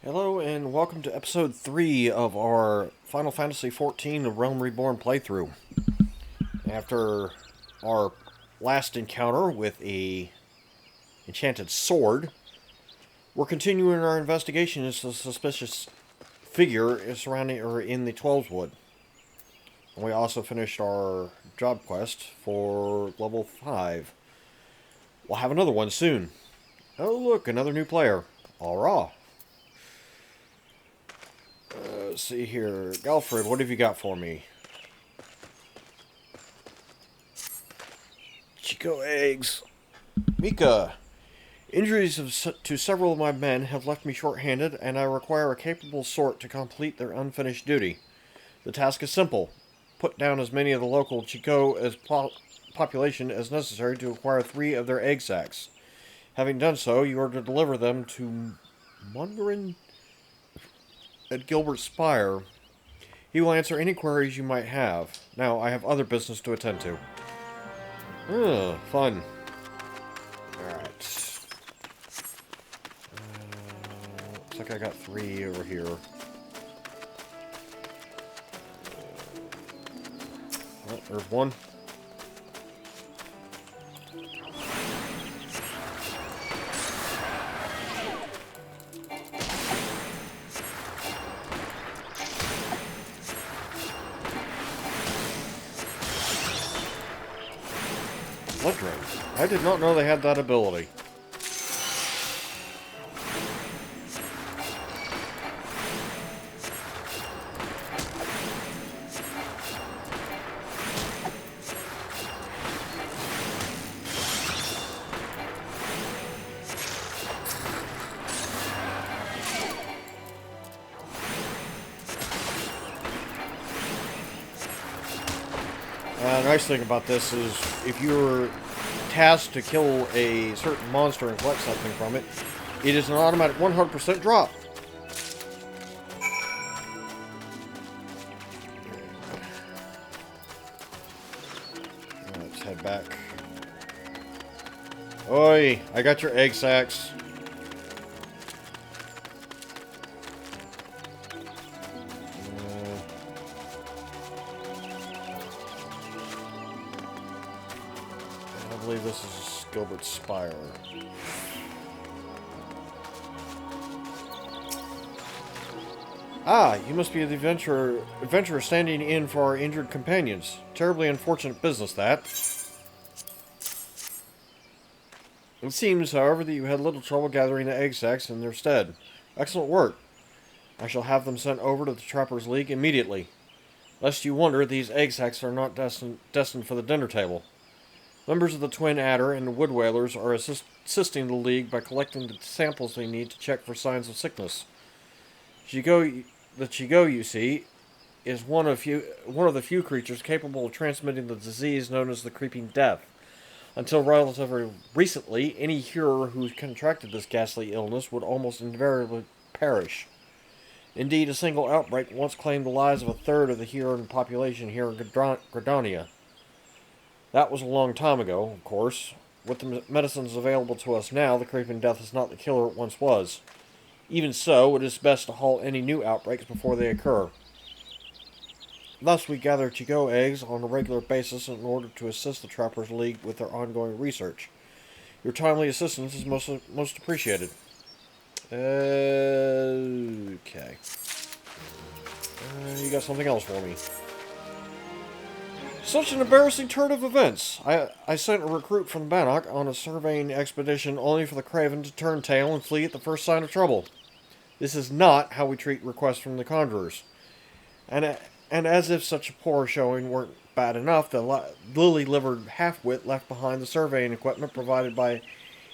Hello and welcome to episode 3 of our Final Fantasy XIV The Realm Reborn playthrough. After our last encounter with a enchanted sword, we're continuing our investigation into a suspicious figure surrounding or in the Twelveswood. And we also finished our job quest for level 5. We'll have another one soon. Oh look, another new player. Alright. Let's see here. Galfred, what have you got for me? Chico eggs. Mika, injuries to several of my men have left me short-handed, and I require a capable sort to complete their unfinished duty. The task is simple. Put down as many of the local Chico as population as necessary to acquire 3 of their egg sacs. Having done so, you are to deliver them to Mundarin at Gilbert Spire. He will answer any queries you might have. Now, I have other business to attend to. Fun. Alright. Looks like I got 3 over here. Oh, there's one. Blood drain. I did not know they had that ability. Nice thing about this is if you're tasked to kill a certain monster and collect something from it, it is an automatic 100% drop. Let's head back. Oi, I got your egg sacs. I believe this is Gilbert Spire. Ah, you must be the adventurer standing in for our injured companions. Terribly unfortunate business, that. It seems, however, that you had little trouble gathering the egg sacs in their stead. Excellent work. I shall have them sent over to the Trappers' League immediately. Lest you wonder, these egg sacs are not destined for the dinner table. Members of the Twin Adder and the Wood Whalers are assisting the League by collecting the samples they need to check for signs of sickness. The Chigo, you see, is one of the few creatures capable of transmitting the disease known as the Creeping Death. Until relatively recently, any hearer who contracted this ghastly illness would almost invariably perish. Indeed, a single outbreak once claimed the lives of a third of the Huron population here in Gridania. That was a long time ago, of course. With the medicines available to us now, the Creeping Death is not the killer it once was. Even so, it is best to halt any new outbreaks before they occur. Thus, we gather Chigo eggs on a regular basis in order to assist the Trappers League with their ongoing research. Your timely assistance is most appreciated. Okay. You got something else for me? Such an embarrassing turn of events. I sent a recruit from Bannock on a surveying expedition only for the Craven to turn tail and flee at the first sign of trouble. This is not how we treat requests from the Conjurers. And as if such a poor showing weren't bad enough, the lily-livered half-wit left behind the surveying equipment provided by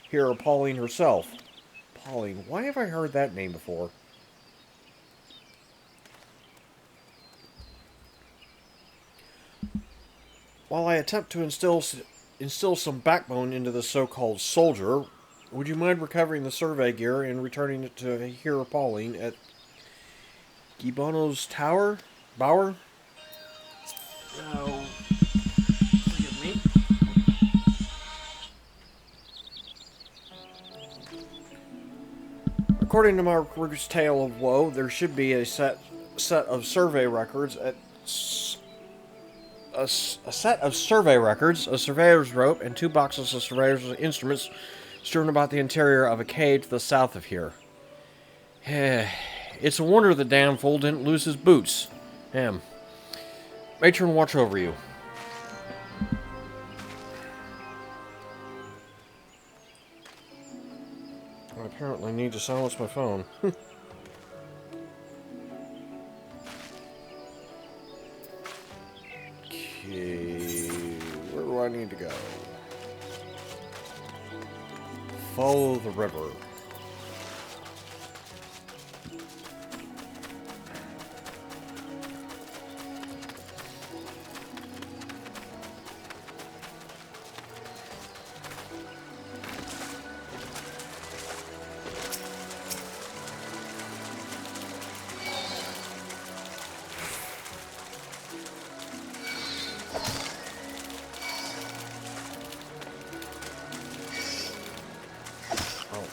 Hero Pauline herself. Pauline, why have I heard that name before? While I attempt to instill some backbone into the so-called soldier, would you mind recovering the survey gear and returning it to Hero Pauline at Gibono's Bower? Oh, forgive me. According to my recruit's tale of woe, there should be a set of survey records a set of survey records, a surveyor's rope, and 2 boxes of surveyor's instruments strewn about the interior of a cave to the south of here. It's a wonder the damn fool didn't lose his boots. Matron, watch over you. I apparently need to silence my phone. Okay, where do I need to go? Follow the river.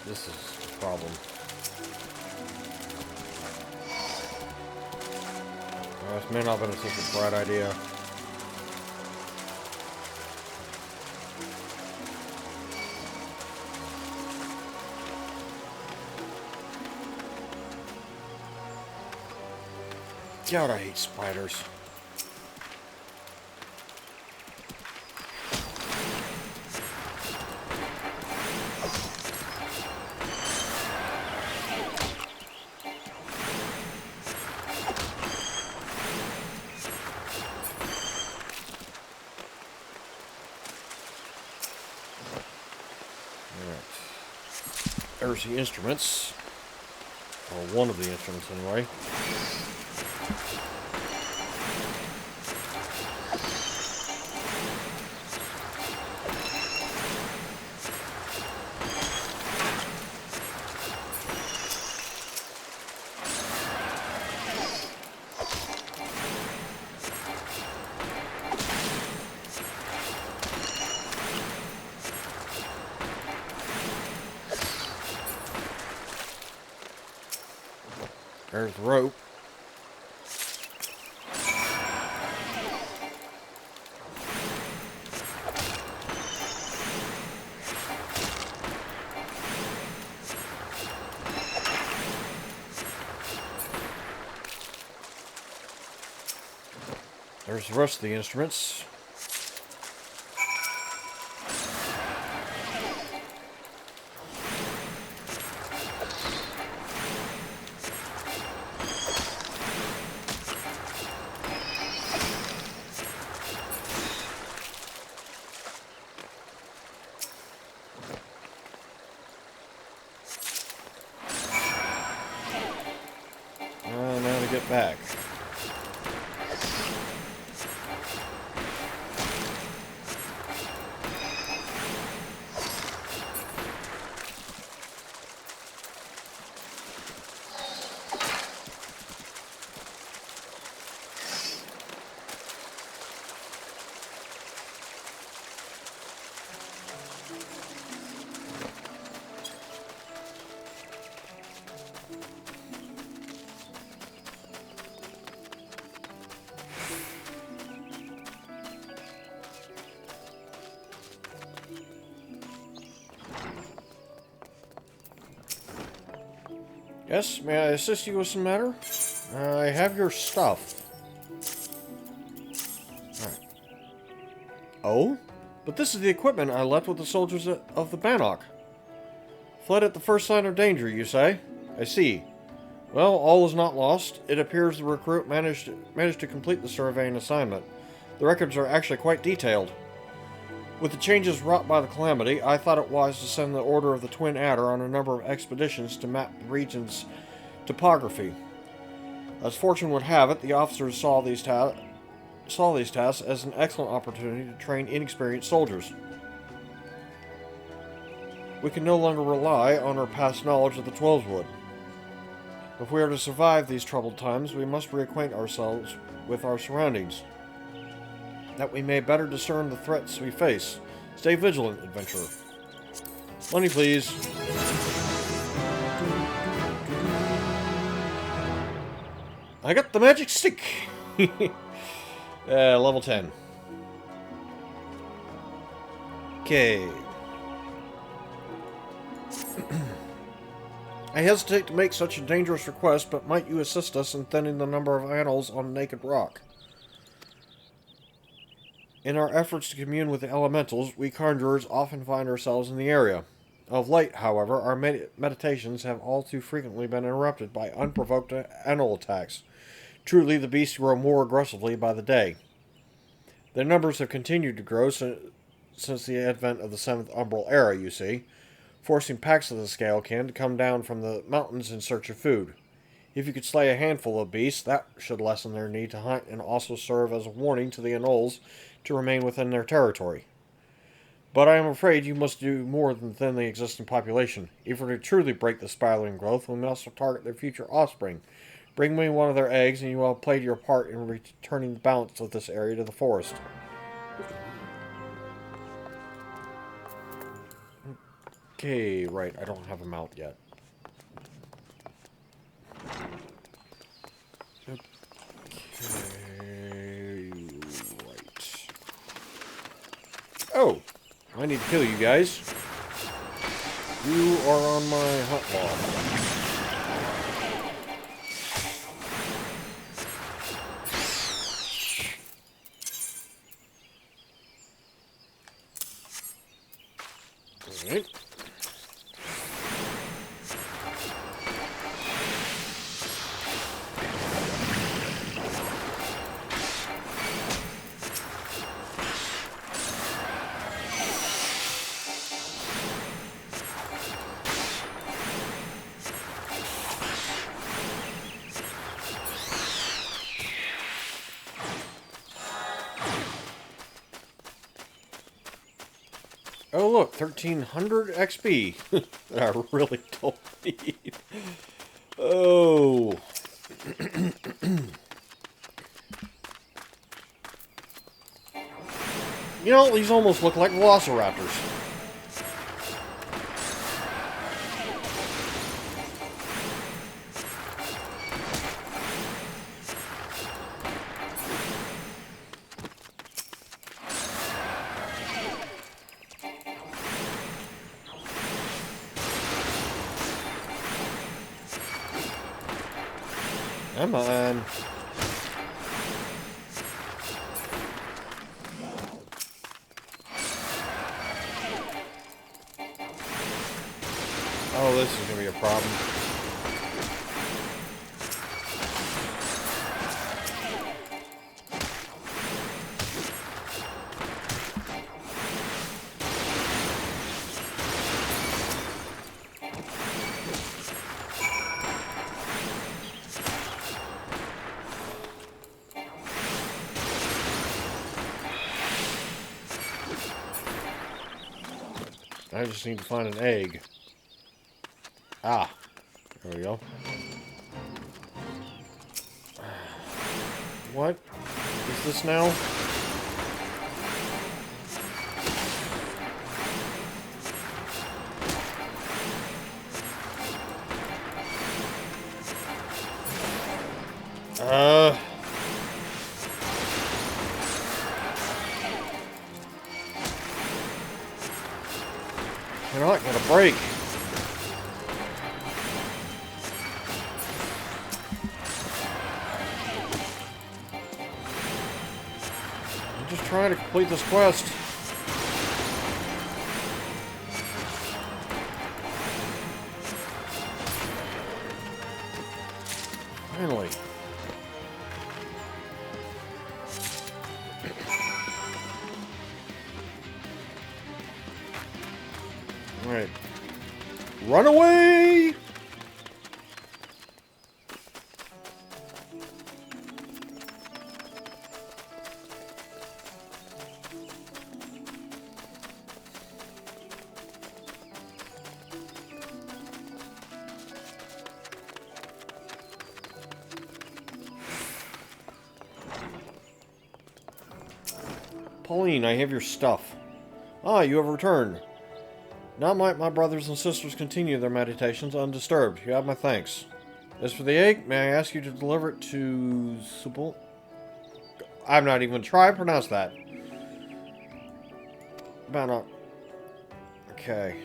This is a problem. This may not have been such a bright idea. God, I hate spiders. There's the instruments. Or one of the instruments, anyway. There's the rope. There's the rest of the instruments. Now to get back. Yes, may I assist you with some matter? I have your stuff. Alright. Oh? But this is the equipment I left with the soldiers of the Bannock. Fled at the first sign of danger, you say? I see. Well, all is not lost. It appears the recruit managed to complete the surveying assignment. The records are actually quite detailed. With the changes wrought by the calamity, I thought it wise to send the Order of the Twin Adder on a number of expeditions to map the region's topography. As fortune would have it, the officers saw these tasks as an excellent opportunity to train inexperienced soldiers. We can no longer rely on our past knowledge of the Twelveswood. If we are to survive these troubled times, we must reacquaint ourselves with our surroundings, that we may better discern the threats we face. Stay vigilant, adventurer. Money, please. I got the magic stick! Level 10. Okay. I hesitate to make such a dangerous request, but might you assist us in thinning the number of animals on Naked Rock? In our efforts to commune with the elementals, we conjurers often find ourselves in the area. Of late, however, our meditations have all too frequently been interrupted by unprovoked animal attacks. Truly, the beasts grow more aggressively by the day. Their numbers have continued to grow since the advent of the 7th Umbral Era, you see, forcing packs of the Scalekin to come down from the mountains in search of food. If you could slay a handful of beasts, that should lessen their need to hunt and also serve as a warning to the Anoles to remain within their territory. But I am afraid you must do more than thin the existing population. If we're to truly break the spiraling growth, we must target their future offspring. Bring me one of their eggs, and you will have played your part in returning the balance of this area to the forest. Okay, right, I don't have a mount yet. Okay, right. Oh, I need to kill you guys. You are on my hunt log. Alright. Oh look, 1300 XP that I really don't need. Oh. You know, these almost look like velociraptors. Come on. Oh, this is going to be a problem. I just need to find an egg. Ah, there we go. What is this now? They're not gonna break. I'm just trying to complete this quest. Finally. Alright. Run away! Pauline, I have your stuff. Ah, you have returned. Now might my brothers and sisters continue their meditations undisturbed. You have my thanks. As for the egg, may I ask you to deliver it to Supple? I'm not even going to try to pronounce that. About okay.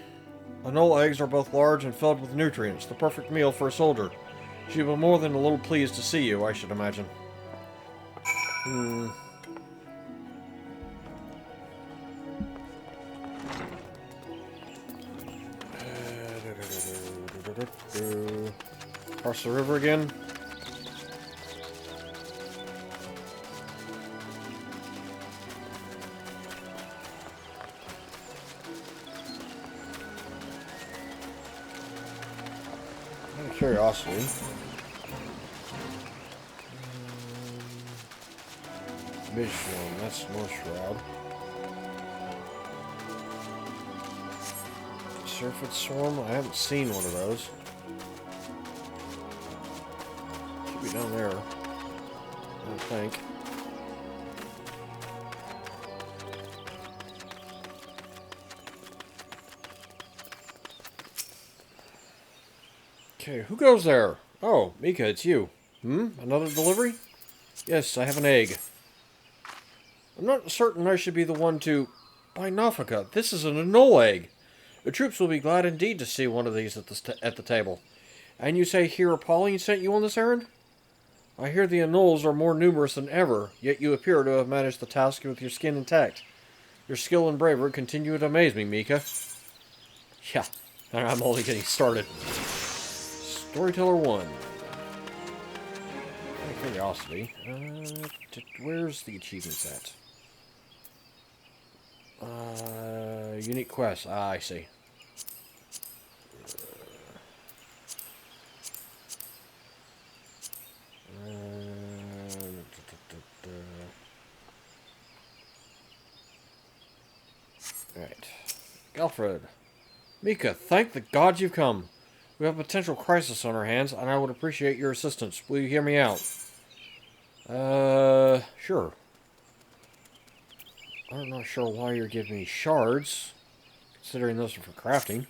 Anole eggs are both large and filled with nutrients, the perfect meal for a soldier. She will be more than a little pleased to see you, I should imagine. Cross the river again. Out of curiosity. Midshorn, that's North Shroud. Surfeit Swarm, I haven't seen one of those. Should be down there, I think. Okay, who goes there? Oh, Mika, it's you. Another delivery? Yes, I have an egg. I'm not certain I should be the one to... By Nafaka, this is an anole egg. The troops will be glad indeed to see one of these at the table. And you say Hero Pauline sent you on this errand? I hear the anoles are more numerous than ever, yet you appear to have managed the task with your skin intact. Your skill and bravery continue to amaze me, Mika. Yeah, I'm only getting started. Storyteller 1. Out of curiosity, where's the achievements at? Unique quests. Ah, I see. Right. Alfred. Mika, thank the gods you've come. We have a potential crisis on our hands, and I would appreciate your assistance. Will you hear me out? Sure. I'm not sure why you're giving me shards, considering those are for crafting.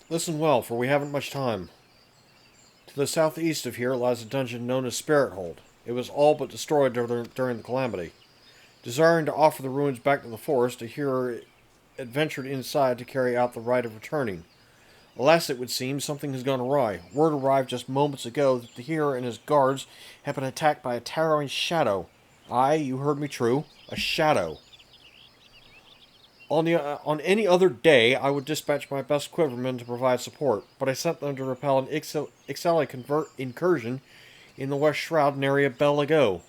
Listen well, for we haven't much time. To the southeast of here lies a dungeon known as Spirit Hold. It was all but destroyed during the calamity. Desiring to offer the ruins back to the forest, a hero adventured inside to carry out the rite of returning. Alas, it would seem, something has gone awry. Word arrived just moments ago that the hero and his guards have been attacked by a towering shadow. Aye, you heard me true. A shadow. On any other day, I would dispatch my best quivermen to provide support, but I sent them to repel an XIV incursion in the West Shroud and area Bel ago.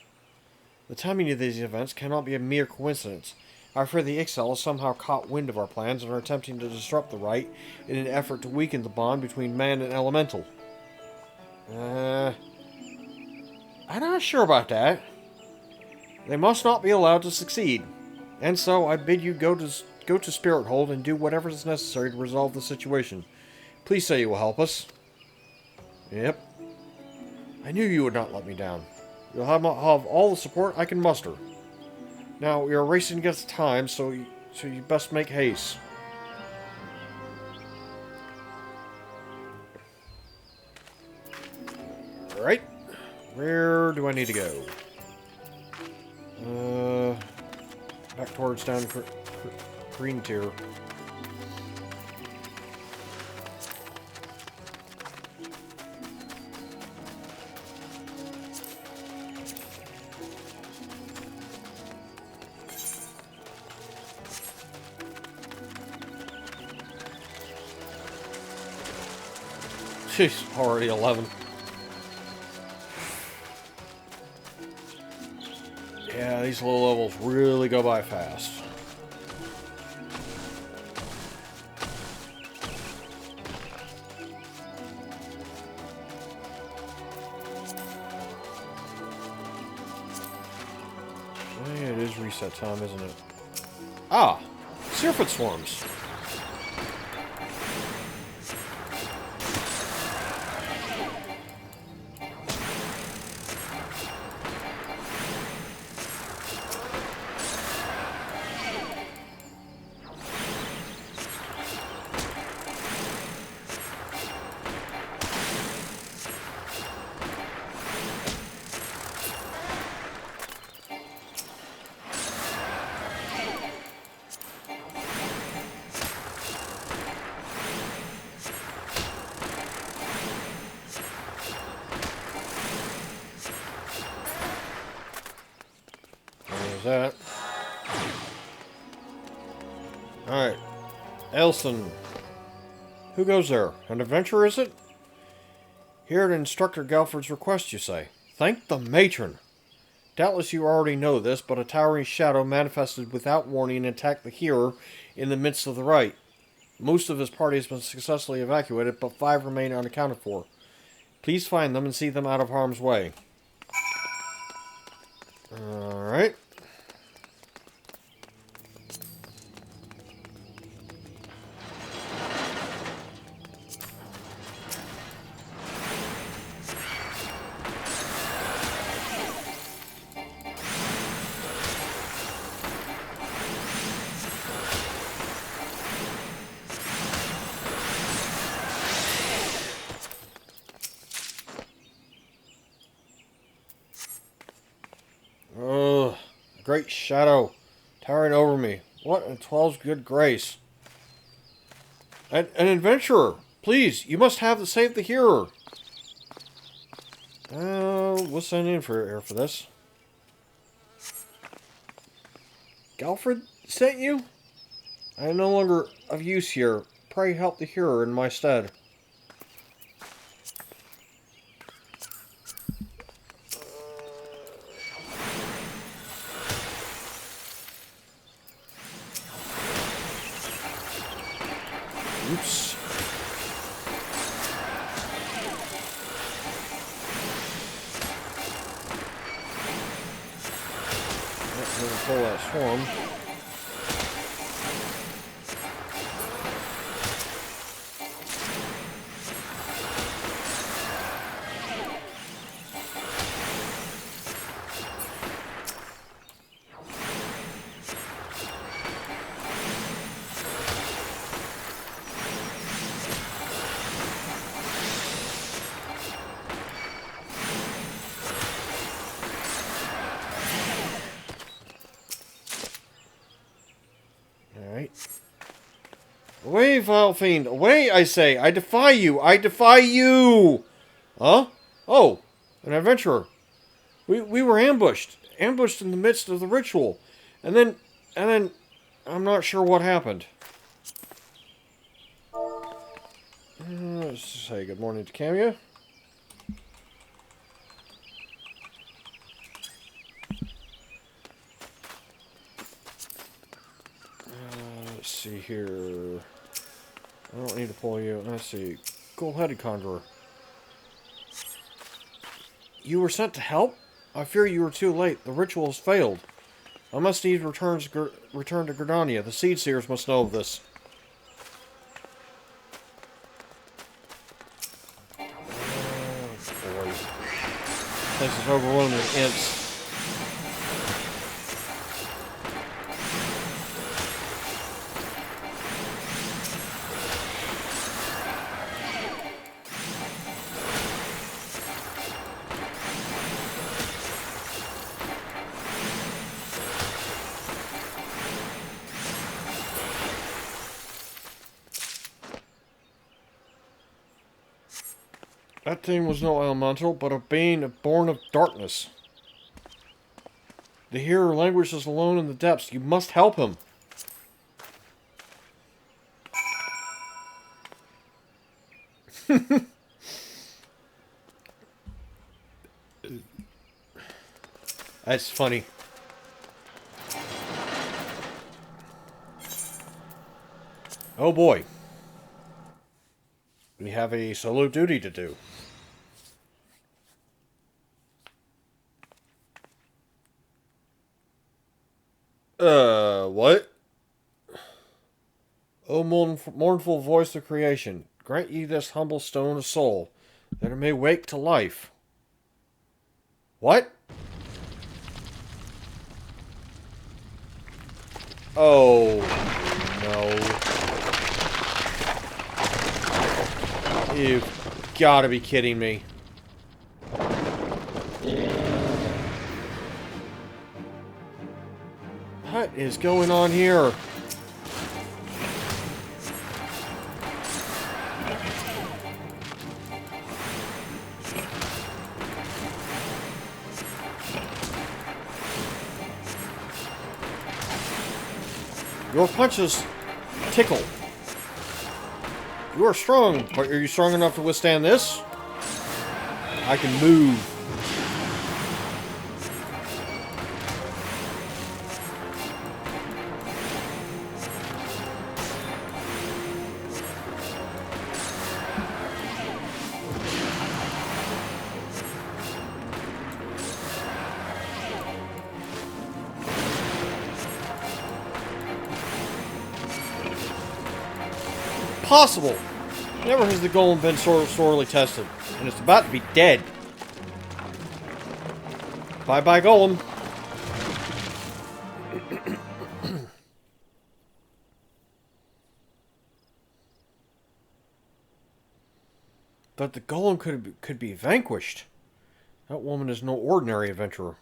The timing of these events cannot be a mere coincidence. I fear the Ixal has somehow caught wind of our plans and are attempting to disrupt the rite in an effort to weaken the bond between man and elemental. I'm not sure about that. They must not be allowed to succeed. And so I bid you go to Spirit Hold and do whatever is necessary to resolve the situation. Please say you will help us. Yep. I knew you would not let me down. You'll have all the support I can muster. Now, we are racing against time, so you best make haste. Alright. Where do I need to go? Back towards down green tier. She's already 11. Yeah, these low levels really go by fast. It is reset time, isn't it? Ah! Sylphie swarms! that. Alright. Elson. Who goes there? An adventurer, is it? Here at Instructor Galford's request, you say. Thank the matron. Doubtless you already know this, but a towering shadow manifested without warning and attacked the hearer in the midst of the rite. Most of his party has been successfully evacuated, but 5 remain unaccounted for. Please find them and see them out of harm's way. Alright. Ugh, a great shadow towering over me. What in 12's good grace? An adventurer! Please, you must have to save the hearer. We'll send in for this. Galford sent you? I am no longer of use here. Pray help the hearer in my stead. Oops. Let's pull that swarm. Away, vile fiend! Away, I say! I defy you! I defy you! Huh? Oh, an adventurer. We were ambushed. Ambushed in the midst of the ritual. And then, I'm not sure what happened. Let's say good morning to Camia. Let's see here. I don't need to pull you. Let's see. Gold-headed conjurer. You were sent to help? I fear you were too late. The ritual has failed. I must need return to Gridania. The Seed Seers must know of this. Oh, boy. This is overwhelming with imps. That thing was no elemental, but a being born of darkness. The hearer languishes alone in the depths. You must help him. That's funny. Oh boy. We have a solo duty to do. What? O mournful voice of creation, grant ye this humble stone a soul, that it may wake to life. What? Oh, no. You've gotta be kidding me. What is going on here? Your punches tickle. You are strong, but are you strong enough to withstand this? I can move. Possible. Never has the golem been sorely tested, and it's about to be dead. Bye-bye, golem. But the golem could be vanquished. That woman is no ordinary adventurer.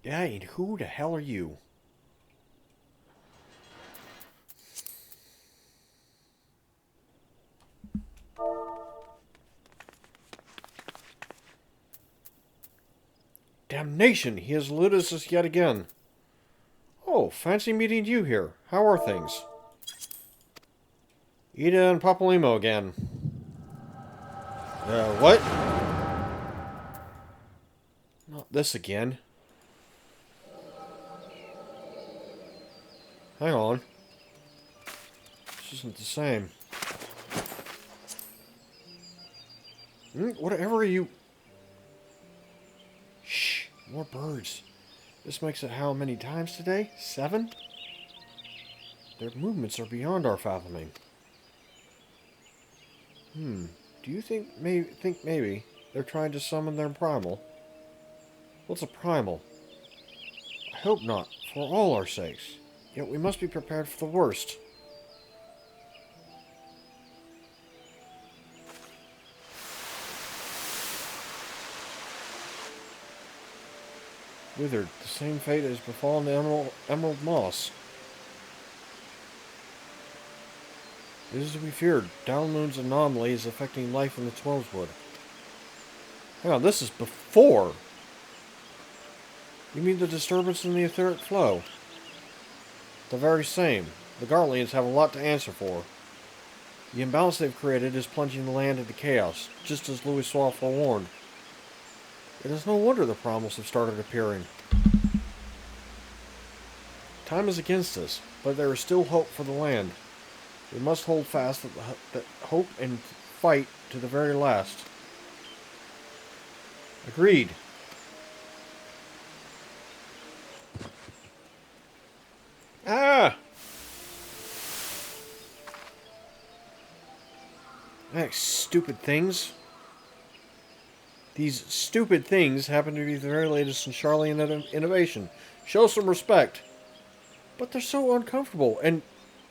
Yeah, and who the hell are you? Damnation, he has eluded us yet again. Oh, fancy meeting you here. How are things? Ida and Papalimo again. What? Not this again. Hang on. This isn't the same. Whatever you... Shh, more birds. This makes it how many times today? 7? Their movements are beyond our fathoming. Do you think maybe they're trying to summon their primal? What's a primal? I hope not, for all our sakes. Yet we must be prepared for the worst. Withered, the same fate has befallen the emerald moss. It is to be feared. Downmoon's anomaly is affecting life in the Twelveswood. Hang on, this is before. You mean the disturbance in the etheric flow? The very same. The Garleans have a lot to answer for. The imbalance they've created is plunging the land into chaos, just as Louis Soir forewarned. It is no wonder the problems have started appearing. Time is against us, but there is still hope for the land. We must hold fast that hope and fight to the very last. Agreed. Ah! Stupid things. These stupid things happen to be the very latest in Charlian innovation. Show some respect. But they're so uncomfortable and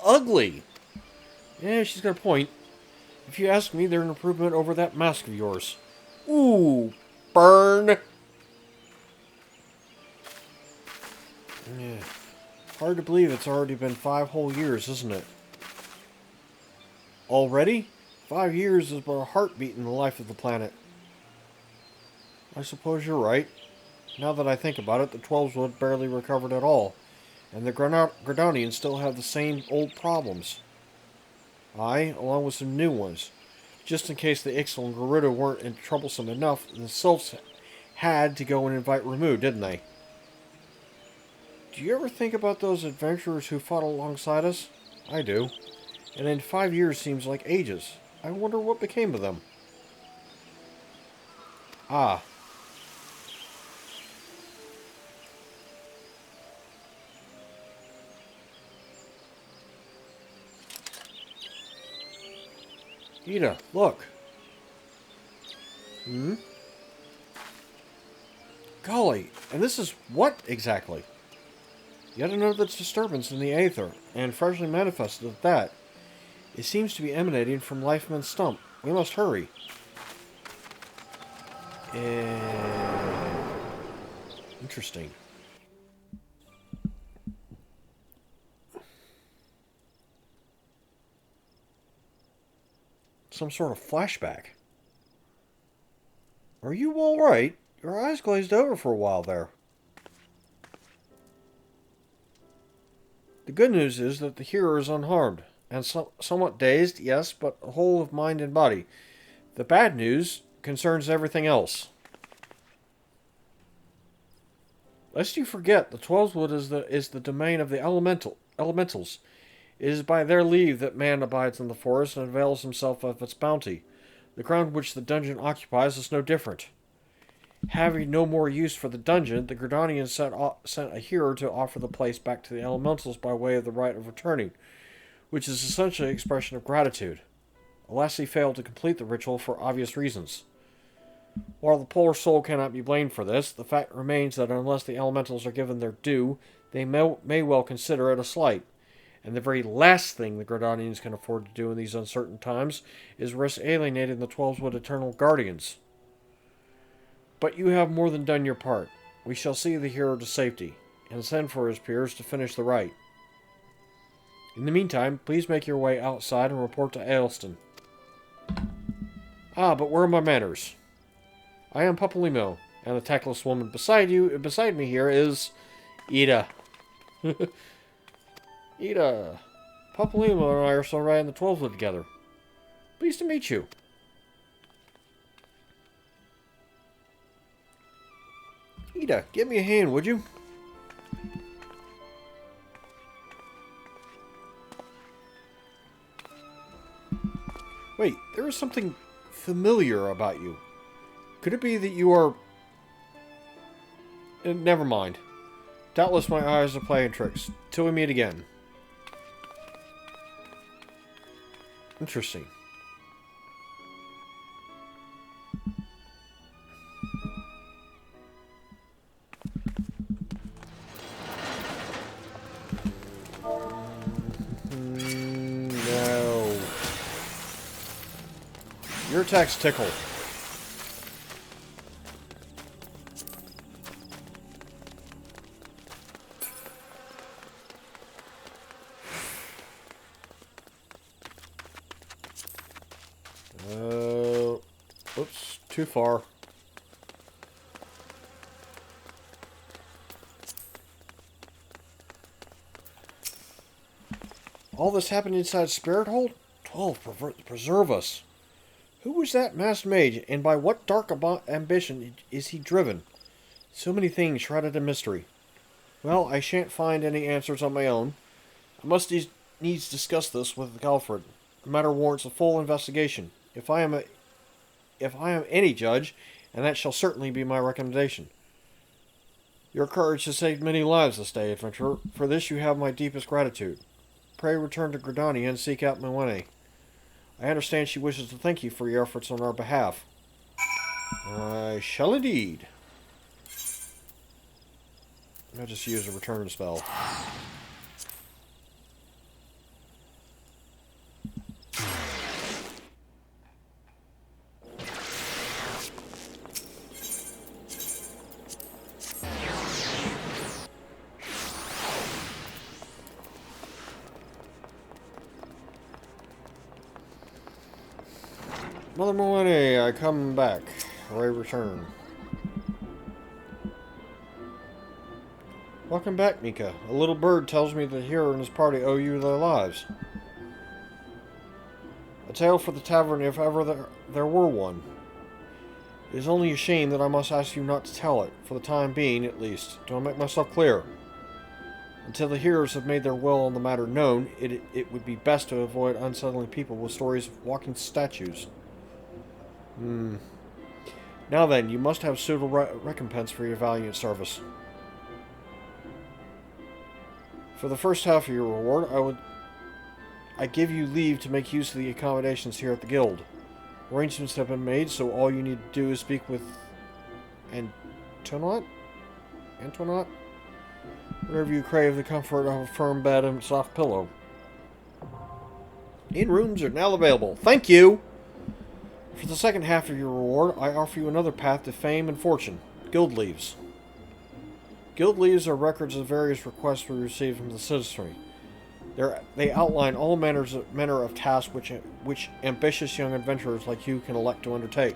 ugly. Yeah, she's got a point. If you ask me, they're an improvement over that mask of yours. Ooh, burn. Yeah. Hard to believe it's already been 5 whole years, isn't it? Already? 5 years is but a heartbeat in the life of the planet. I suppose you're right. Now that I think about it, the Twelveswood barely recovered at all, and the Gradonians still have the same old problems. Aye, along with some new ones. Just in case the Ixal and Gerudo weren't troublesome enough, the Sylphs had to go and invite Ramu, didn't they? Do you ever think about those adventurers who fought alongside us? I do. And in 5 years seems like ages. I wonder what became of them. Ah. Ida, look. Golly, and this is what exactly? Yet another disturbance in the aether, and freshly manifested at that. It seems to be emanating from Lifeman's stump. We must hurry. Interesting. Some sort of flashback. Are you all right? Your eyes glazed over for a while there. The good news is that the hero is unharmed, and somewhat dazed, yes, but whole of mind and body. The bad news concerns everything else. Lest you forget, the Twelvewood is the domain of the elementals. It is by their leave that man abides in the forest and avails himself of its bounty. The ground which the dungeon occupies is no different. Having no more use for the dungeon, the Gridanians sent a hero to offer the place back to the elementals by way of the rite of returning, which is essentially an expression of gratitude. Alas, he failed to complete the ritual for obvious reasons. While the poor soul cannot be blamed for this, the fact remains that unless the elementals are given their due, they may well consider it a slight. And the very last thing the Gridanians can afford to do in these uncertain times is risk alienating the Twelvewood Eternal Guardians. But you have more than done your part. We shall see the hero to safety, and send for his peers to finish the rite. In the meantime, please make your way outside and report to Ailston. Ah, but where are my manners? I am Papalymo, and the tactless woman beside me here is Ida. Ida, Papalymo and I are still riding the Twelvewood together. Pleased to meet you. Ida, give me a hand, would you? Wait, there is something familiar about you. Could it be that you are... Never mind. Doubtless my eyes are playing tricks. Till we meet again. Interesting. No. Your attacks tickle. Oops, too far. All this happened inside Spirit Hold? 12, preserve us. Who was that masked mage, and by what dark ambition is he driven? So many things shrouded in mystery. Well, I shan't find any answers on my own. I must needs discuss this with Galfred. The matter warrants a full investigation. If I am any judge, and that shall certainly be my recommendation. Your courage has saved many lives this day, adventurer. For this you have my deepest gratitude. Pray return to Gridania and seek out Mwene. I understand she wishes to thank you for your efforts on our behalf. I shall indeed. I'll just use a return spell. Mother Mwene, I come back. I return. Welcome back, Mika. A little bird tells me that the hero and his party owe you their lives. A tale for the tavern if ever there were one. It is only a shame that I must ask you not to tell it, for the time being at least. Do I make myself clear? Until the heroes have made their will on the matter known, it would be best to avoid unsettling people with stories of walking statues. Now then, you must have suitable recompense for your valiant service. For the first half of your reward, I give you leave to make use of the accommodations here at the guild. Arrangements have been made, so all you need to do is speak with Antoinette? Whenever you crave the comfort of a firm bed and soft pillow. Inn rooms are now available. Thank you! For the second half of your reward, I offer you another path to fame and fortune. Guild leaves. Guild leaves are records of various requests we receive from the citizenry. They outline all manner of tasks which ambitious young adventurers like you can elect to undertake.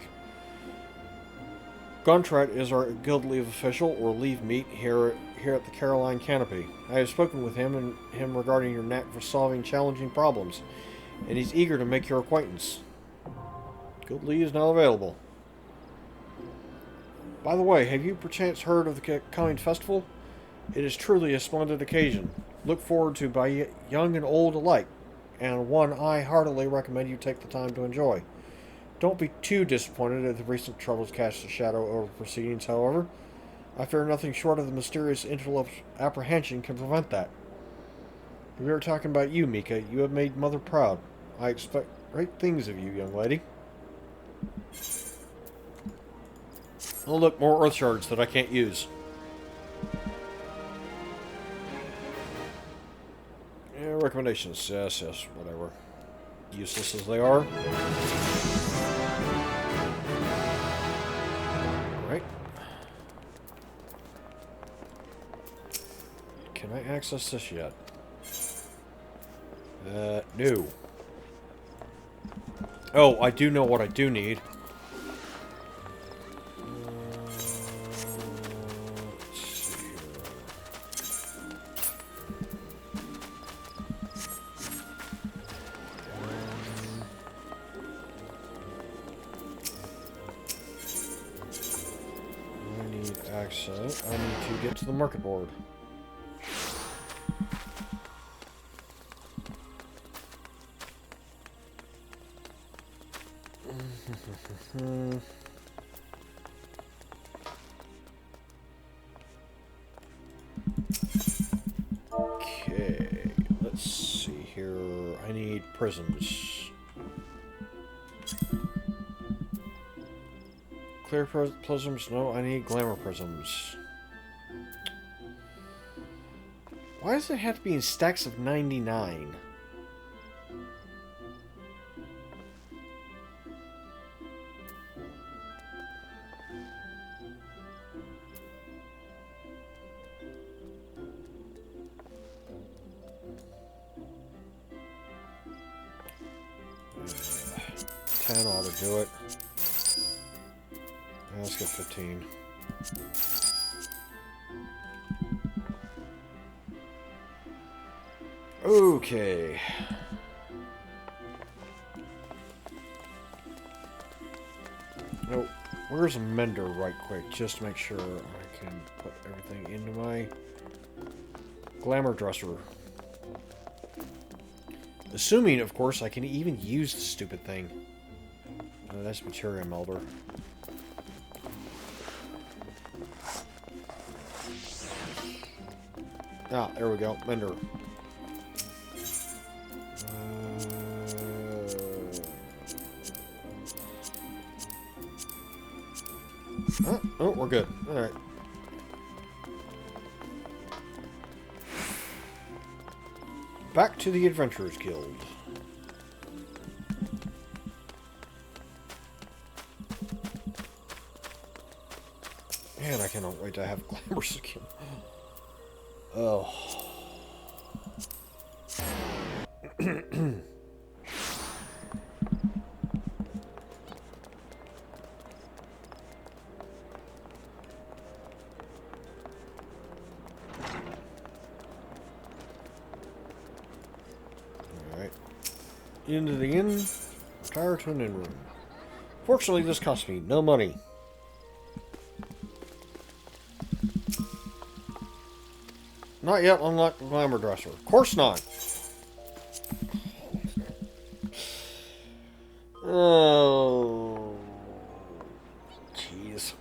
Gontrat is our guild leave official, or leave meet, here at the Caroline Canopy. I have spoken with him regarding your knack for solving challenging problems, and he's eager to make your acquaintance. Guild leave is now available. By the way, have you perchance heard of the coming festival? It is truly a splendid occasion, looked forward to by young and old alike, and one I heartily recommend you take the time to enjoy. Don't be too disappointed if the recent troubles cast a shadow over proceedings, however. I fear nothing short of the mysterious interval of apprehension can prevent that. We are talking about you, Mika. You have made Mother proud. I expect great things of you, young lady. Oh, look, more earth shards that I can't use. Yeah, recommendations. Yes, whatever. Useless as they are. Right. Can I access this yet? No. Oh, I do know what I do need. Access. I need to get to the market board. Okay, let's see here. I need prisms. Clear prisms? No, I need glamour prisms. Why does it have to be in stacks of 99? Ten ought to do it. Let's get 15. Okay. Oh, where's a mender right quick, just to make sure I can put everything into my glamour dresser. Assuming, of course, I can even use the stupid thing. Oh, that's materia melter. Ah, there we go. Mender. Oh, we're good. Alright. Back to the Adventurers Guild. Man, I cannot wait to have Glamour's again. Oh. Alright. Into the inn. Retire to an inn room. Fortunately, this cost me no money. Not yet unlocked the glamour dresser. Of course not. Oh, jeez.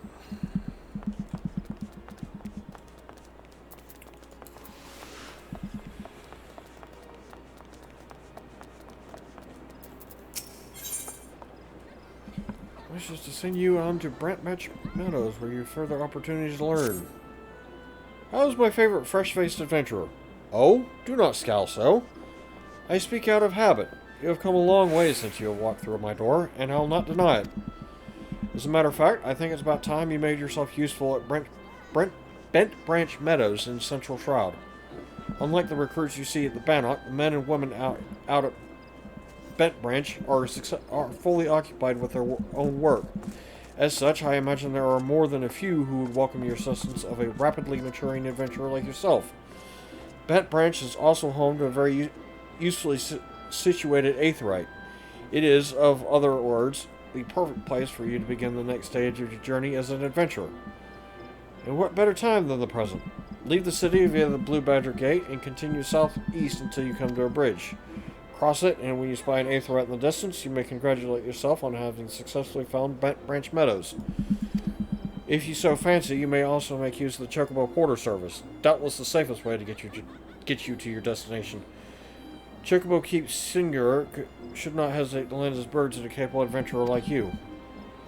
Wishes to send you on to Brantmatch Meadows, where you have further opportunities to learn. How's my favorite fresh-faced adventurer? Oh, do not scowl so. I speak out of habit. You have come a long way since you have walked through my door, and I'll not deny it. As a matter of fact, I think it's about time you made yourself useful at Bent Branch Meadows in Central Shroud. Unlike the recruits you see at the Bannock, the men and women out at Bent Branch are fully occupied with their own work, As such, I imagine there are more than a few who would welcome your assistance of a rapidly maturing adventurer like yourself. Bent Branch is also home to a very usefully situated aetheryte. It is, of other words, the perfect place for you to begin the next stage of your journey as an adventurer. And what better time than the present? Leave the city via the Blue Badger Gate and continue southeast until you come to a bridge. Cross it, and when you spy an aetheryte in the distance, you may congratulate yourself on having successfully found Bent Branch Meadows. If you so fancy, you may also make use of the Chocobo Porter service, doubtless the safest way to get you to your destination. Chocobo Keep Singular should not hesitate to lend his bird to a capable adventurer like you.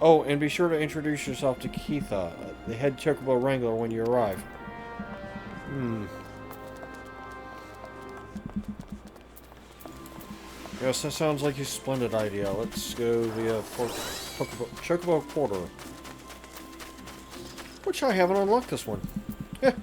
Oh, and be sure to introduce yourself to Keitha, the head Chocobo Wrangler, when you arrive. Yes, that sounds like a splendid idea. Let's go via Chocobo Porter. Which I haven't unlocked this one. Yeah.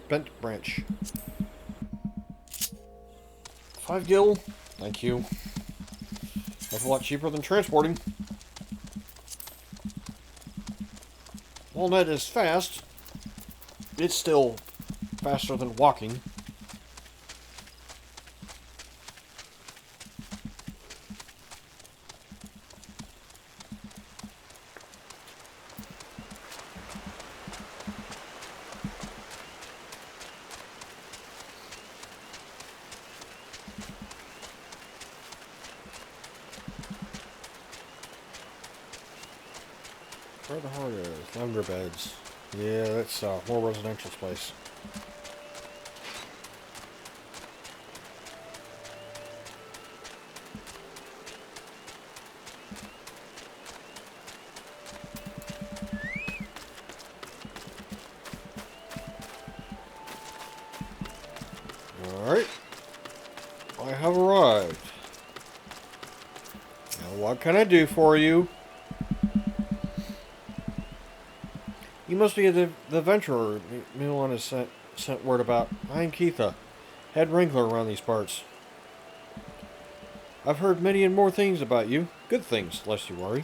Bent Branch. 5 gil. Thank you. That's a lot cheaper than transporting. While that is fast, it's still faster than walking. Where the hell is Lavender Beds? Yeah, that's more residential space. Alright. I have arrived. Now what can I do for you? You must be the adventurer Milan has sent word about. I am Keitha, head wrangler around these parts. I've heard many and more things about you. Good things, lest you worry.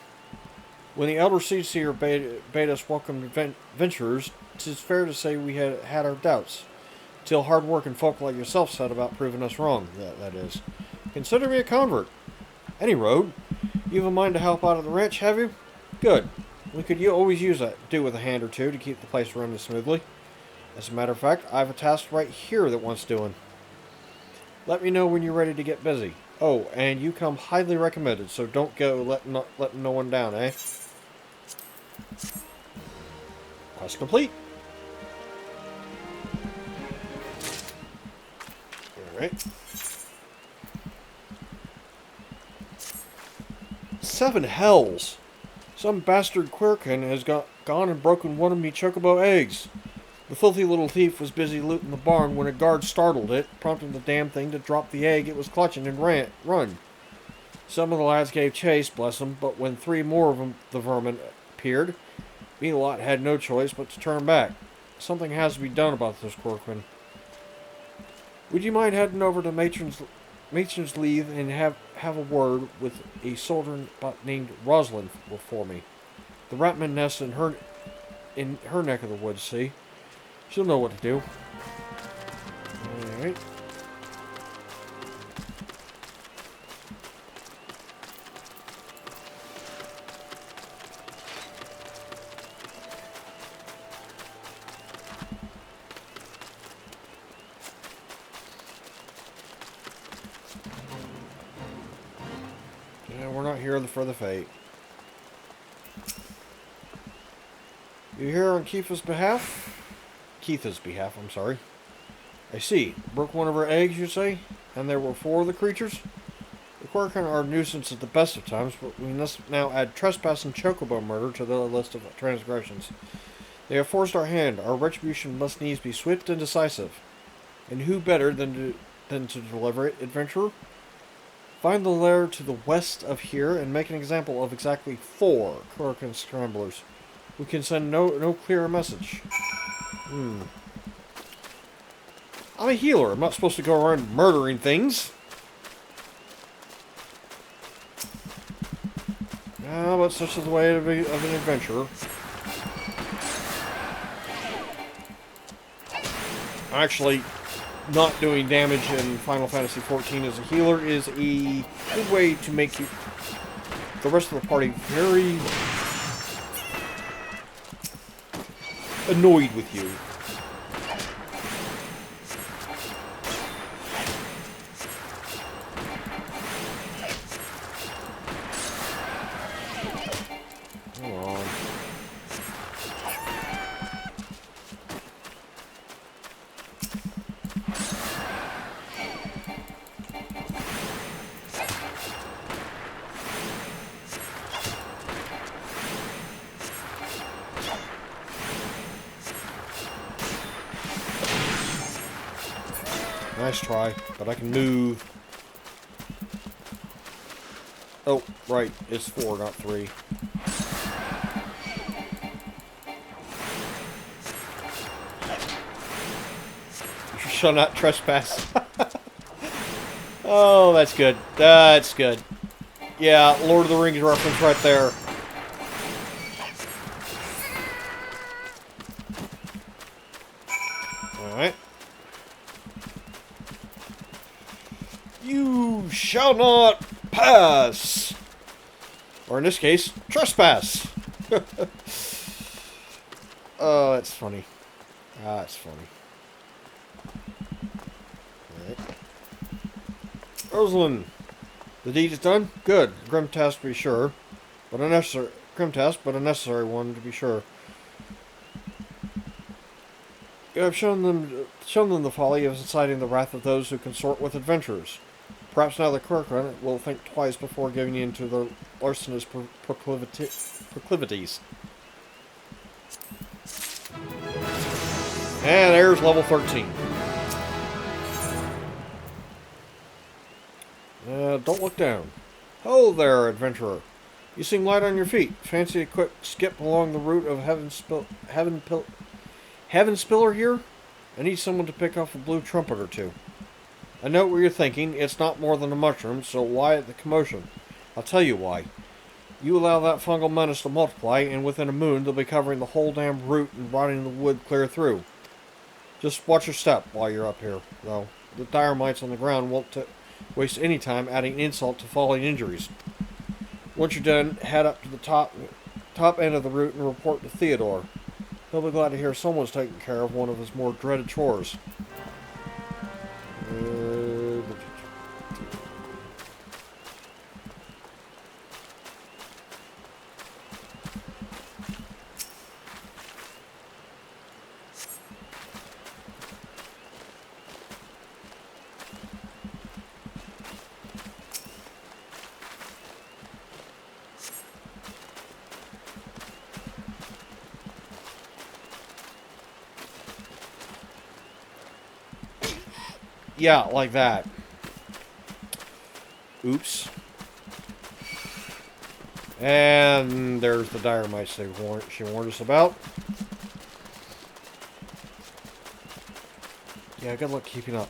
When the Elder Seed Seer bade us welcome adventurers, 'tis fair to say we had our doubts. Till hard-working folk like yourself set about proving us wrong, that is. Consider me a convert. Any road. You've a mind to help out at the ranch, have you? Good. We could always use a do with a hand or two to keep the place running smoothly. As a matter of fact, I have a task right here that wants doing. Let me know when you're ready to get busy. Oh, and you come highly recommended, so don't go letting no one down, eh? Quest complete. Alright. 7 hells! Some bastard quirkin has gone and broken one of me chocobo eggs. The filthy little thief was busy looting the barn when a guard startled it, prompting the damn thing to drop the egg it was clutching and run. Some of the lads gave chase, bless them, but when 3 more of the vermin appeared, me lot had no choice but to turn back. Something has to be done about this quirkin. Would you mind heading over to Matron's Leave and have a word with a soldier named Rosalind for me? The Ratman nests in her neck of the woods, see? She'll know what to do. Alright. We're not here for the fate. You here on Keitha's behalf? Keitha's behalf, I'm sorry. I see. Broke one of her eggs, you say? And there were 4 of the creatures? The Quirkin are a nuisance at the best of times, but we must now add trespass and chocobo murder to the list of transgressions. They have forced our hand. Our retribution must needs be swift and decisive. And who better than to deliver it, adventurer? Find the lair to the west of here and make an example of exactly 4 Quirkin scramblers. We can send no clearer message. I'm a healer. I'm not supposed to go around murdering things. But such is the way of an adventurer. Actually, not doing damage in Final Fantasy XIV as a healer is a good way to make the rest of the party very annoyed with you. Come on. Nice try, but I can move. Oh, right. It's 4, not 3. You shall not trespass. Oh, that's good. That's good. Yeah, Lord of the Rings reference right there. Alright. You shall not pass! Or in this case, trespass! Oh, that's funny. Ah, that's funny. Alright. Rosalind! The deed is done? Good. Grim task to be sure. But a necessary one to be sure. You have shown them the folly of inciting the wrath of those who consort with adventurers. Perhaps now the Corcoran will think twice before giving in to the larcenous proclivities. And there's level 13. Don't look down. Ho there, adventurer. You seem light on your feet. Fancy a quick skip along the route of Heaven Spiller here? I need someone to pick off a blue trumpet or two. I know what you're thinking. It's not more than a mushroom, so why the commotion? I'll tell you why. You allow that fungal menace to multiply, and within a moon they'll be covering the whole damn route and rotting the wood clear through. Just watch your step while you're up here, though. The dire mites on the ground won't waste any time adding insult to falling injuries. Once you're done, head up to the top end of the route and report to Theodore. He'll be glad to hear someone's taking care of one of his more dreaded chores. Yeah, like that. Oops. And there's the dire mice she warned us about. Yeah, good luck keeping up.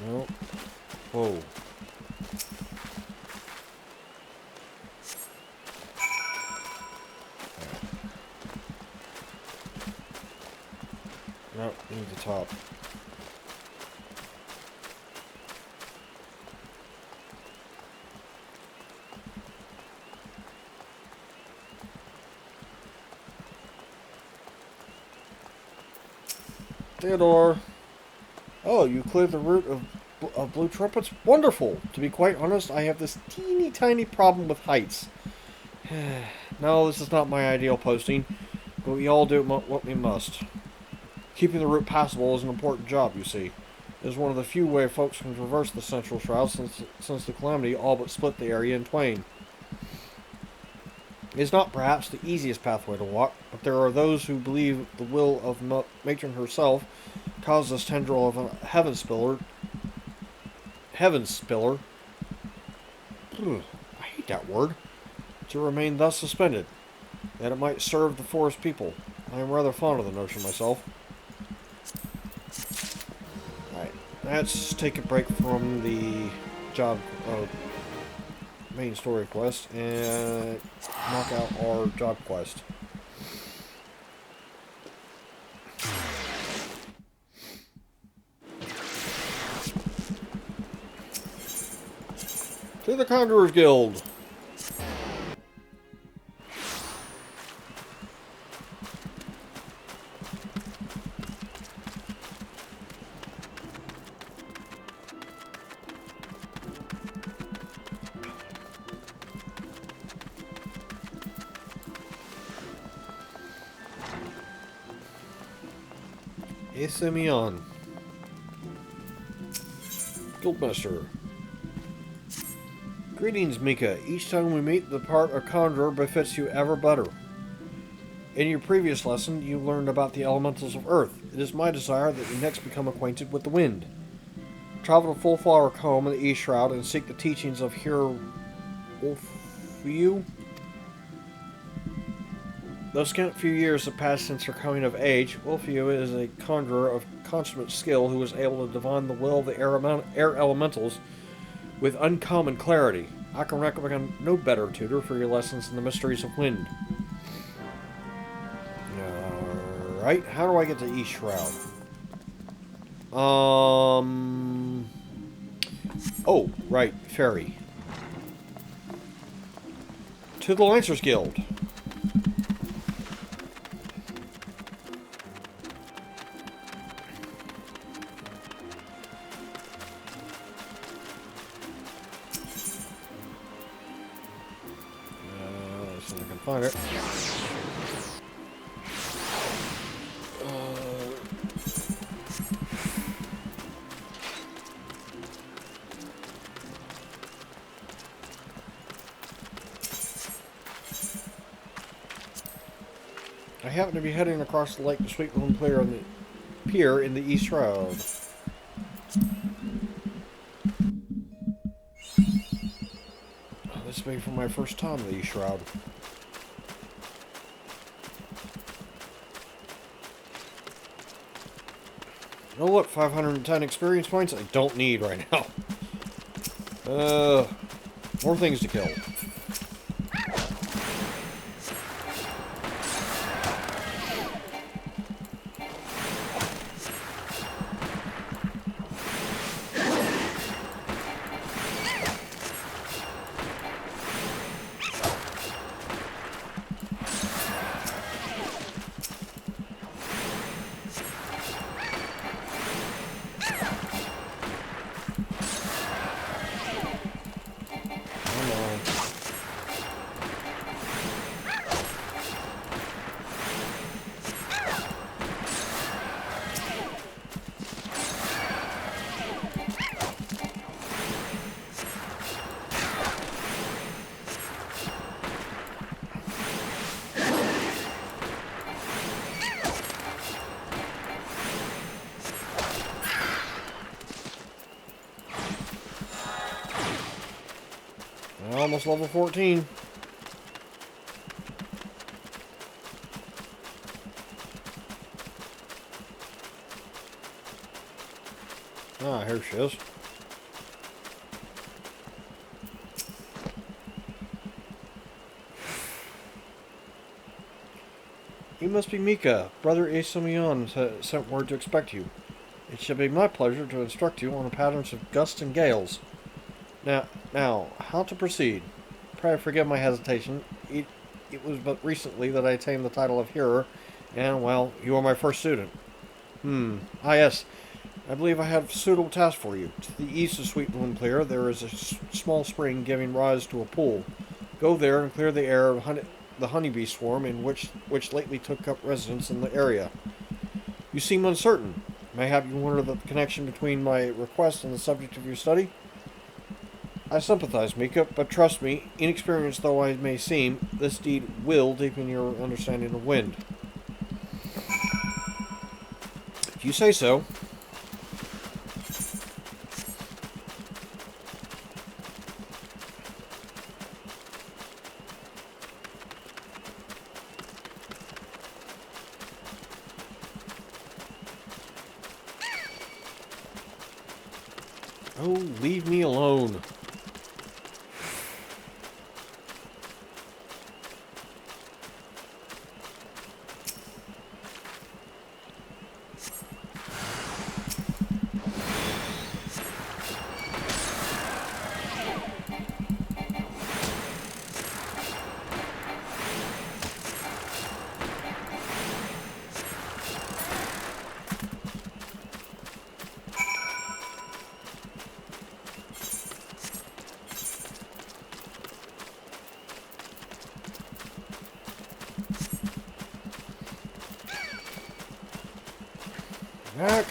No. Whoa. No, need the top. Theodore. Oh, you cleared the route of blue trumpets? Wonderful! To be quite honest, I have this teeny tiny problem with heights. No, this is not my ideal posting. but we all do what we must. Keeping the route passable is an important job, you see. It is one of the few ways folks can traverse the Central Shroud since the Calamity all but split the area in twain. It is not perhaps the easiest pathway to walk, but there are those who believe the will of Matron herself caused this tendril of a heaven spiller. I hate that word. To remain thus suspended, that it might serve the forest people. I am rather fond of the notion myself. Alright, let's take a break from the main story quest and knock out our job quest. To the Conjurer's Guild. Simeon. Guildmaster. Greetings, Mika. Each time we meet, the part of Conjurer befits you ever better. In your previous lesson, you learned about the elementals of Earth. It is my desire that you next become acquainted with the wind. Travel to Full Flower Comb in the East Shroud and seek the teachings of Hero Wolfew. Though scant few years have passed since her coming of age, Wolfew is a conjurer of consummate skill who is able to divine the will of the air elementals with uncommon clarity. I can recommend no better tutor for your lessons in the mysteries of wind. Alright, how do I get to East Shroud? Oh, right, ferry. To the Lancers Guild. Find it. I happen to be heading across the lake to Sweet Balloon Pier in the East Shroud. This will be for my first time in the East Shroud. Oh look, 510 experience points I don't need right now. More things to kill. Almost level 14. Ah, here she is. You must be Mika. Brother Simeon sent word to expect you. It shall be my pleasure to instruct you on the patterns of gusts and gales. Now, how to proceed? Pray forgive my hesitation. It was but recently that I attained the title of hearer, and, well, you are my first student. Ah, yes. I believe I have a suitable task for you. To the east of Sweet Balloon there is a small spring giving rise to a pool. Go there and clear the air of the honeybee swarm in which lately took up residence in the area. You seem uncertain. May I have you wonder the connection between my request and the subject of your study? I sympathize, Mika, but trust me, inexperienced though I may seem, this deed will deepen your understanding of wind. If you say so. Oh, leave me alone. Back.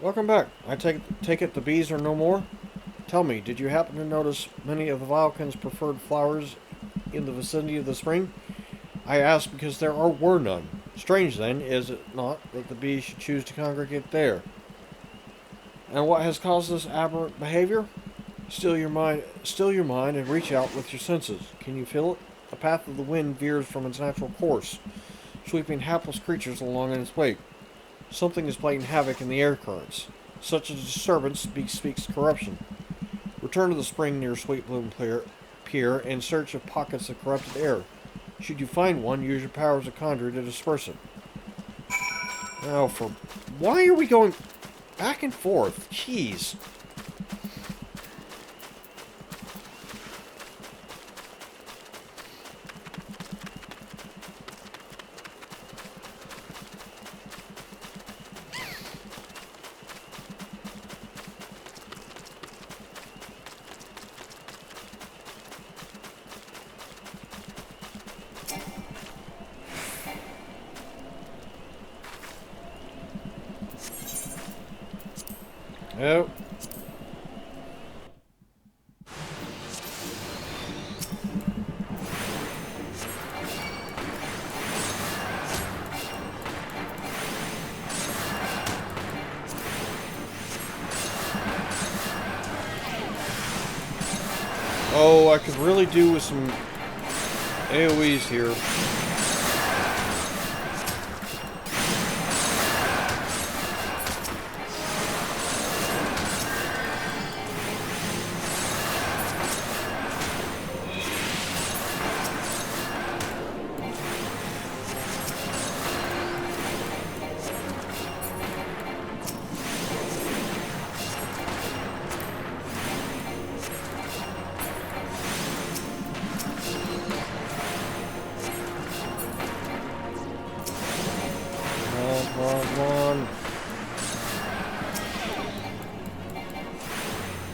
Welcome back. I take it the bees are no more? Tell me, did you happen to notice many of the Vilekins' preferred flowers in the vicinity of the spring? I ask because were none. Strange, then, is it not, that the bees should choose to congregate there? And what has caused this aberrant behavior? Still your mind, and reach out with your senses. Can you feel it? The path of the wind veers from its natural course, sweeping hapless creatures along in its wake. Something is playing havoc in the air currents. Such a disturbance speaks corruption. Return to the spring near Sweet Bloom Pier in search of pockets of corrupted air. Should you find one, use your powers of conjure to disperse it. Now why are we going back and forth? Jeez. Yep. Oh, I could really do with some AoEs here.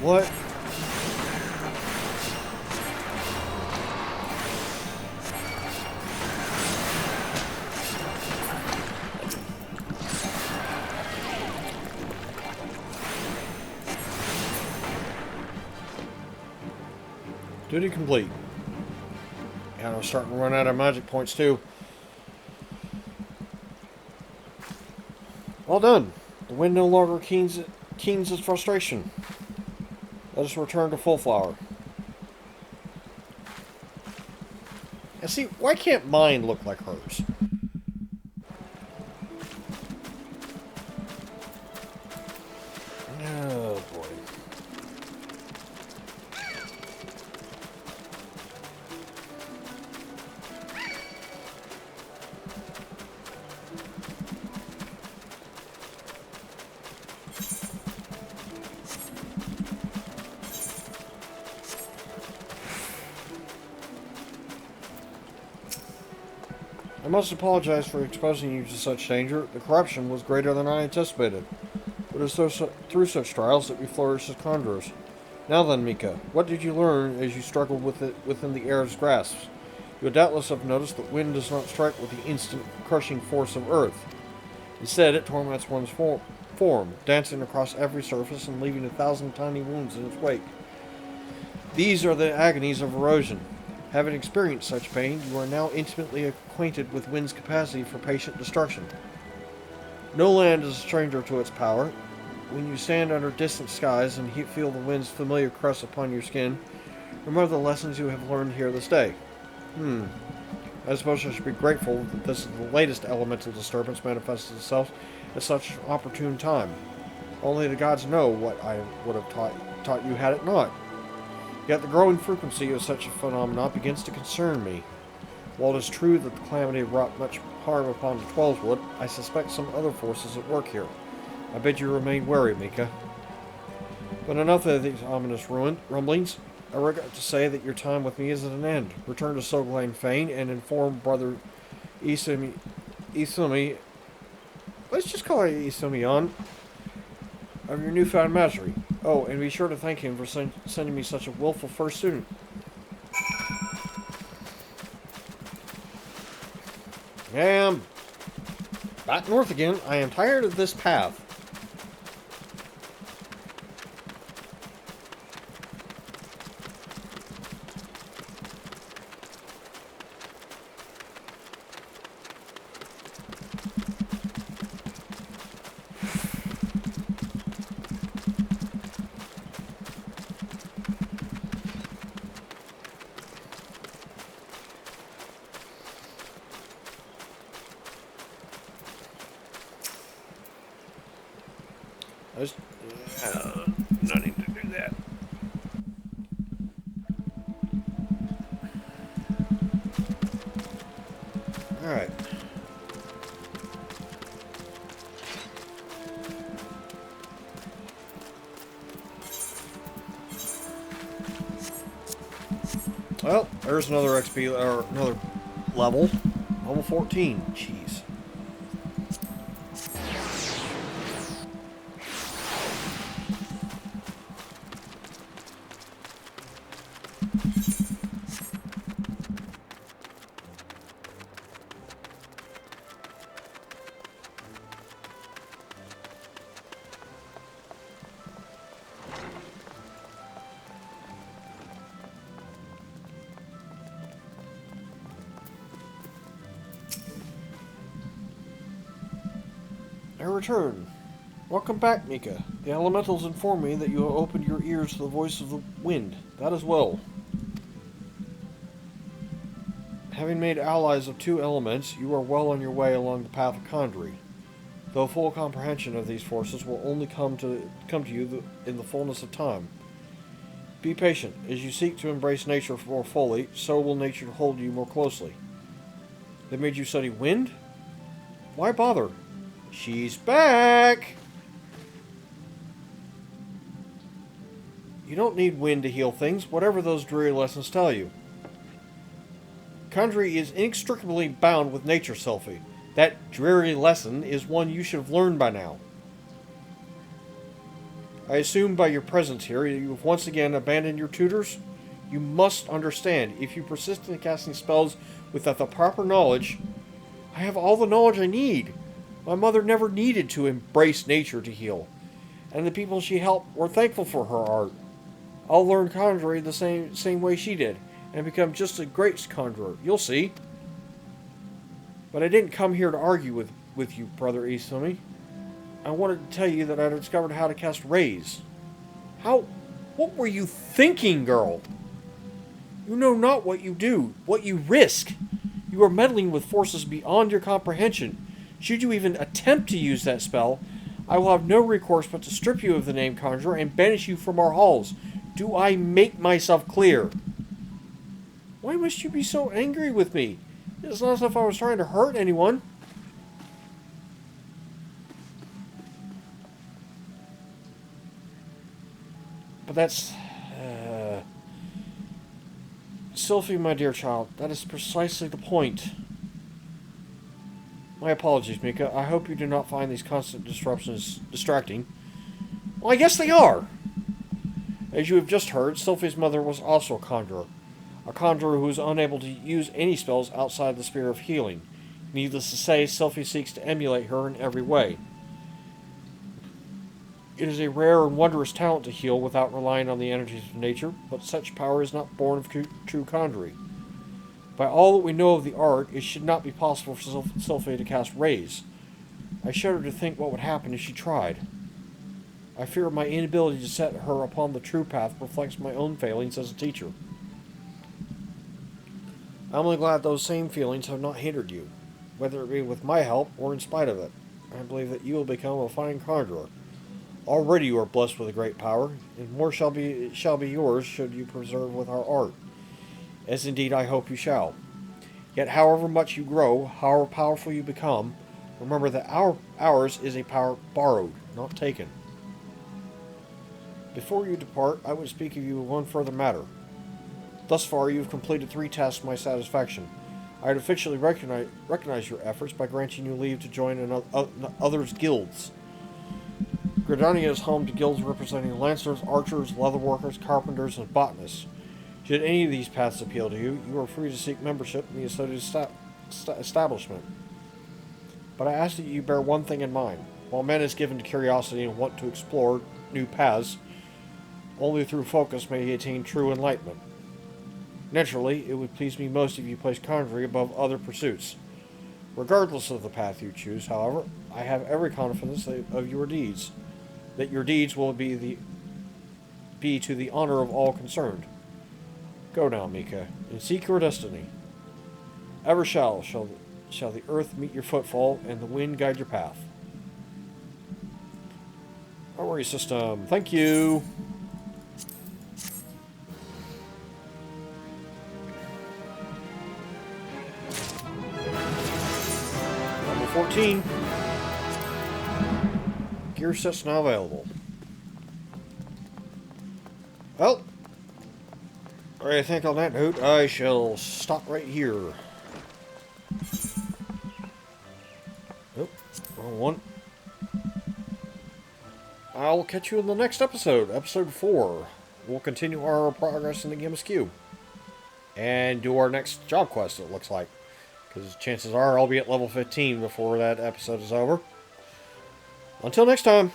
What? Duty complete. And I'm starting to run out of magic points too. Well done. The wind no longer keens its frustration. Let us return to Full Flower. And see, why can't mine look like hers? Oh boy. I must apologize for exposing you to such danger. The corruption was greater than I anticipated. It is through such trials that we flourish as conjurers. Now then, Mika, what did you learn as you struggled with it within the air's grasp? You would doubtless have noticed that wind does not strike with the instant crushing force of earth. Instead, it torments one's form, dancing across every surface and leaving 1,000 tiny wounds in its wake. These are the agonies of erosion. Having experienced such pain, you are now intimately acquainted with wind's capacity for patient destruction. No land is a stranger to its power. When you stand under distant skies and feel the wind's familiar crust upon your skin, remember the lessons you have learned here this day. I suppose I should be grateful that this is the latest elemental disturbance manifested itself at such an opportune time. Only the gods know what I would have taught you had it not. Yet the growing frequency of such a phenomenon begins to concern me. While it is true that the calamity wrought much harm upon the Twelveswood, I suspect some other forces at work here. I bid you remain wary, Mika. But enough of these ominous rumblings. I regret to say that your time with me is at an end. Return to Soglain Fane and inform Brother Isumi, let's just call her Isumion, of your newfound mastery. Oh, and be sure to thank him for sending me such a willful first student. Back north again. I am tired of this path. Not need to do that. Alright. Well, there's another XP, or another level. Level 14. Jeez. I return. Welcome back, Mika. The elementals inform me that you have opened your ears to the voice of the wind. That is well. Having made allies of 2 elements, you are well on your way along the path of Conjury. Though full comprehension of these forces will only come to you in the fullness of time. Be patient. As you seek to embrace nature more fully, so will nature hold you more closely. They made you study wind? Why bother? She's back! You don't need wind to heal things, whatever those dreary lessons tell you. Conjury is inextricably bound with nature, Sylphie. That dreary lesson is one you should have learned by now. I assume by your presence here you have once again abandoned your tutors? You must understand, if you persist in casting spells without the proper knowledge, I have all the knowledge I need. My mother never needed to embrace nature to heal, and the people she helped were thankful for her art. I'll learn conjuring the same way she did, and become just a great conjurer. You'll see. But I didn't come here to argue with you, Brother Isumi. I wanted to tell you that I discovered how to cast rays. What were you thinking, girl? You know not what you do, what you risk. You are meddling with forces beyond your comprehension. Should you even attempt to use that spell, I will have no recourse but to strip you of the name Conjurer and banish you from our halls. Do I make myself clear? Why must you be so angry with me? It's not as if I was trying to hurt anyone. But that's... Sylphie, my dear child, that is precisely the point. My apologies, Mika. I hope you do not find these constant disruptions distracting. Well, I guess they are. As you have just heard, Sylphie's mother was also a conjurer who is unable to use any spells outside the sphere of healing. Needless to say, Sylphie seeks to emulate her in every way. It is a rare and wondrous talent to heal without relying on the energies of nature, but such power is not born of true conjuring. By all that we know of the art, it should not be possible for Sylphie to cast rays. I shudder to think what would happen if she tried. I fear my inability to set her upon the true path reflects my own failings as a teacher. I'm only glad those same feelings have not hindered you, whether it be with my help or in spite of it. I believe that you will become a fine conjurer. Already you are blessed with a great power, and more shall be yours should you persevere with our art, as indeed I hope you shall. Yet however much you grow, however powerful you become, remember that ours is a power borrowed, not taken. Before you depart, I would speak of you of one further matter. Thus far, you have completed 3 tasks to my satisfaction. I would officially recognize your efforts by granting you leave to join others' guilds. Gridania is home to guilds representing lancers, archers, leatherworkers, carpenters, and botanists. Should any of these paths appeal to you, you are free to seek membership in the associated establishment. But I ask that you bear one thing in mind. While man is given to curiosity and want to explore new paths, only through focus may he attain true enlightenment. Naturally, it would please me most if you place conjuring above other pursuits. Regardless of the path you choose, however, I have every confidence of your deeds, that your deeds will be to the honor of all concerned. Go now, Mika, and seek your destiny. Ever shall the earth meet your footfall, and the wind guide your path. Quarry system, thank you. Number 14. Gear sets now available. Well, I think on that note, I shall stop right here. Oh, wrong one. I'll catch you in the next episode, episode 4. We'll continue our progress in the game of Skew. And do our next job quest, it looks like. Because chances are I'll be at level 15 before that episode is over. Until next time.